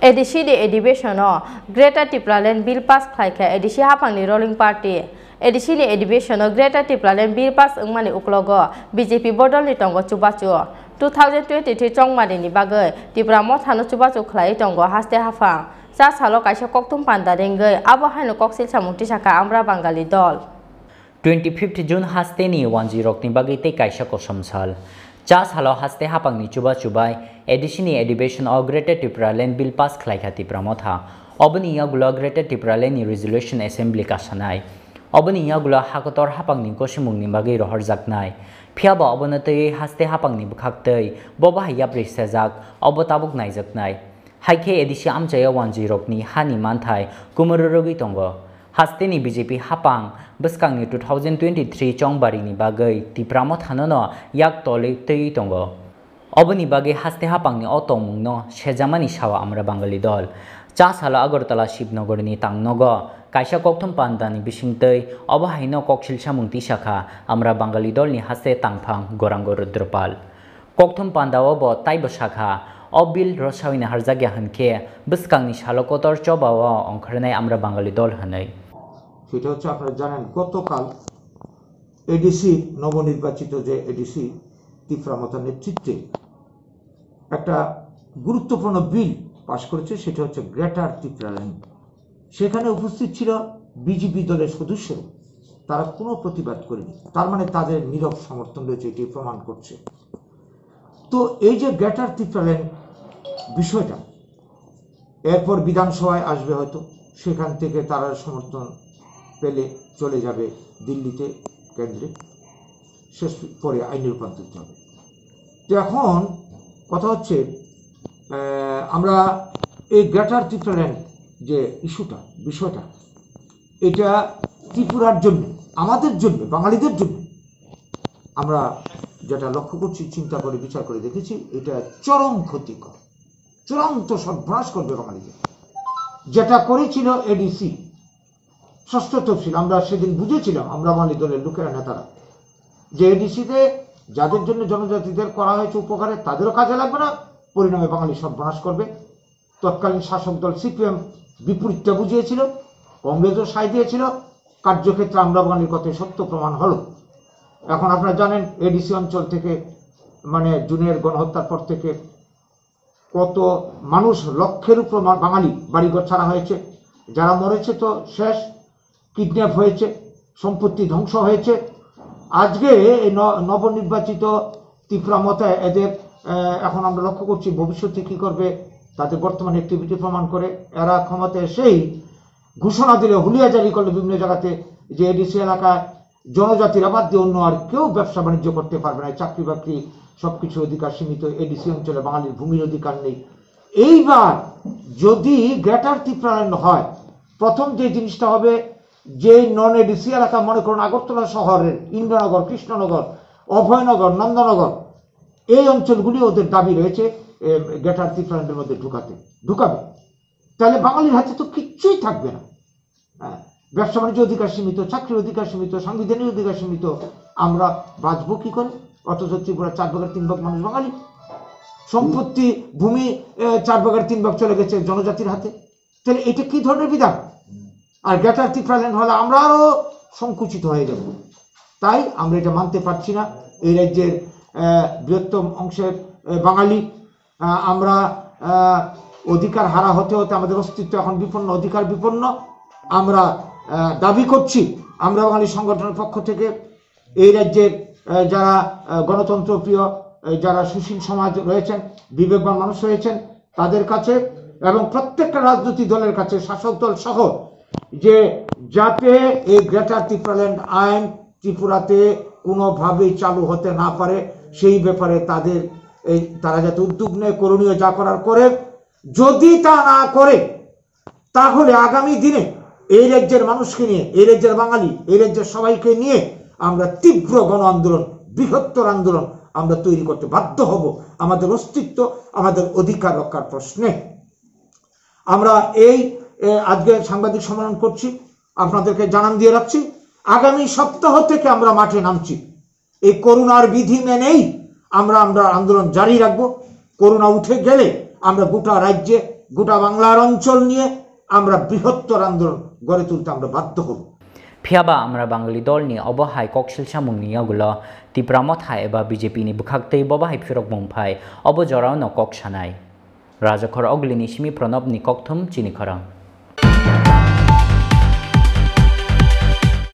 ADC the education Greater Tipraland Bill Pass Klaika ADC hapang ni rolling party ADC ni education Greater Tipraland Bill Pass Wngmani Ulkugo BJP Bodol ni tongo chubachu 2023 Wngmani ni bagai Tripura mo thano chubachu khlai tongo haste hafang sa salo kaisa koktum panda rengai abo haino koksil samuti saka Amra Bangali dol 25 June haste ni 10 ni bagai te kaisa kosomsal Jas halo haste hapang ni chubai edition ni education or Greater Tipraland Bill Pass Klaika Tripura motha obani ya gula Greater Tipraland ni resolution assembly ka sanai obani ya gula hakotor hapang ni kosimung ni bagai rohor jaknai phiaba obonatei haste hapang ni bukhaktei boba hayap resajak obotabuk naijaknai haike edition amchaya 10 ni hani manthai kumurorogi tongo haste ni BJP hapang beskang ni 2023 Chongbari ni bagai Tripura mo thanono yak tole tei tongo obani bagai haste hapang ni otomungno sejamani sawa Amra Bangali dol cha sala Agartala Shibnogor ni tangnogo kaisa kokthum pandani bisingtei obahaino koksil samungti shakha Amra Bangali dol ni haste tangphang gorangor rudropal kokthum pandao bo taibo shakha obil rosawina harjagya hanke beskang ni shalokotor chobawa ongkhrnai Amra Bangali dol hanai সেটা হচ্ছে আপনারা জানেন গতকাল ADC নবনির্বাচিত যে ADC Tripura মতার নেতৃত্বে একটা গুরুত্বপূর্ণ বিল পাশ করেছে সেটা হচ্ছে গ্রেটার ত্রিপুরাল্যান্ড সেখানে উপস্থিত ছিল বিজেপি দলের সদস্য তারা কোনো প্রতিবাদ করেনি তার মানে তাদের নীরব সমর্থন রয়েছে এটি প্রমাণ করছে তো এই যে গ্রেটার ত্রিপুরাল্যান্ড বিষয়টা এরপর বিধানসভায় আসবে হয়তো সেখান থেকে তারা সমর্থন পেলে চলে যাবে দিল্লিতে কেন্দ্রে শেষ পরে আইনে রূপান্তরিত হবে তো এখন কথা হচ্ছে আমরা এই গ্রেটার ত্রিপুরাল্যান্ড যে ইস্যুটা বিষয়টা এটা ত্রিপুরার জন্য আমাদের জন্য বাঙালিদের জন্য আমরা যেটা লক্ষ্য করছি চিন্তা করে বিচার করে দেখেছি এটা চরম ক্ষতিকর চূড়ান্ত সর্বনাশ করবে বাঙালিদের যেটা করেছিল এডিসি ষষ্ঠ তফসিল আমরা সেদিন বুঝেছিলাম আমরা বাঙালি দলের লোকেরা নেতারা যে এডিসিতে যাদের জন্য জনজাতিদের করা হয়েছে উপকারে তাদেরও কাজে লাগবে না পরিণামে বাঙালি সর্বনাশ করবে তৎকালীন শাসক দল সিপিএম বিপরীতটা বুঝিয়েছিল কংগ্রেসও সায় দিয়েছিল কার্যক্ষেত্রে আমরা বাঙালির কথায় সত্য প্রমাণ হলো এখন আপনারা জানেন এডিসি অঞ্চল থেকে মানে জুনের গণহত্যার পর থেকে কত মানুষ লক্ষের উপর বাঙালি বাড়িঘর ছাড়া হয়েছে যারা মরেছে তো শেষ কিডন্যাপ হয়েছে সম্পত্তি ধ্বংস হয়েছে আজকে এই নবনির্বাচিত ত্রিপুরা মতায় এদের এখন আমরা লক্ষ্য করছি ভবিষ্যতে কি করবে তাদের বর্তমান অ্যাক্টিভিটি প্রমাণ করে এরা ক্ষমতায় এসেই ঘোষণা দিলে হুলিয়া জারি করলে বিভিন্ন জায়গাতে যে এডিসি এলাকায় জনজাতির বাদ দিয়ে অন্য আর কেউ ব্যবসা বাণিজ্য করতে পারবে না চাকরি বাকরি সবকিছু অধিকার সীমিত এডিসি অঞ্চলে বাঙালির ভূমির অধিকার নেই এইবার যদি গ্রেটার ত্রিপুরাল্যান্ড হয় প্রথম যে জিনিসটা হবে যে নন এডিসি এলাকা মনে করুন আগরতলা শহরের ইন্দ্রনগর কৃষ্ণনগর অভয়নগর নন্দনগর এই অঞ্চলগুলি ওদের দাবি রয়েছে গ্রেটার ত্রিপুরাল্যান্ডের মধ্যে ঢুকাবে তাহলে বাঙালির হাতে তো কিচ্ছুই থাকবে না ব্যবসা বাণিজ্য অধিকার সীমিত চাকরির অধিকার সীমিত সাংবিধানিক অধিকার সীমিত আমরা বাঁচবো কি করে অথচ ত্রিপুরা 4/3 মানুষ বাঙালি সম্পত্তি ভূমি 4/3 চলে গেছে জনজাতির হাতে তাহলে এটা কি ধরনের বিধান আর গ্রেটার ত্রিপুরাল্যান্ড হলে আমরা আরো সংকুচিত হয়ে যাব তাই আমরা এটা মানতে পারছি না এই রাজ্যের বৃহত্তম অংশের বাঙালি আমরা অধিকার হারা হতে হতে আমাদের অস্তিত্ব এখন বিপন্ন অধিকার বিপন্ন আমরা দাবি করছি আমরা বাঙালি সংগঠনের পক্ষ থেকে এই রাজ্যের যারা গণতন্ত্র প্রিয় যারা সুশীল সমাজ রয়েছেন বিবেকবান মানুষ রয়েছেন তাদের কাছে এবং প্রত্যেকটা রাজনৈতিক দলের কাছে শাসক দল সহ যে যাতে এই গ্রেটার ত্রিপুরাল্যান্ড আইন ত্রিপুরাতে কোনোভাবেই চালু হতে না পারে সেই ব্যাপারে তারা যাতে উদ্যোগ নেয় করণীয় যা করার করে যদি তা না করে তাহলে আগামী দিনে এই রাজ্যের মানুষকে নিয়ে এই রাজ্যের বাঙালি এই রাজ্যের সবাইকে নিয়ে আমরা তীব্র গণ আন্দোলন বৃহত্তর আন্দোলন আমরা তৈরি করতে বাধ্য হব আমাদের অস্তিত্ব আমাদের অধিকার রক্ষার প্রশ্নে আমরা এই আজকে সাংবাদিক সম্মেলন করছি আপনাদেরকে জানান দিয়ে রাখছি আগামী সপ্তাহ থেকে আমরা মাঠে নামছি এই করোনার বিধি মেনেই আমরা আন্দোলন জারি রাখবো করোনা উঠে গেলে আমরা গোটা রাজ্যে গোটা বাংলার অঞ্চল নিয়ে আমরা বৃহত্তর আন্দোলন গড়ে তুলতে আমরা বাধ্য হব Phiaba Amra Bangali dol ni obo hai kokshil chamung ni yagulo Tipraland hai eba BJP ni bukhaktei boba hai phirok mungphai obo jorao no kok shanai Raja Khor ogli ni simi pronob ni kokthum Chini Khorang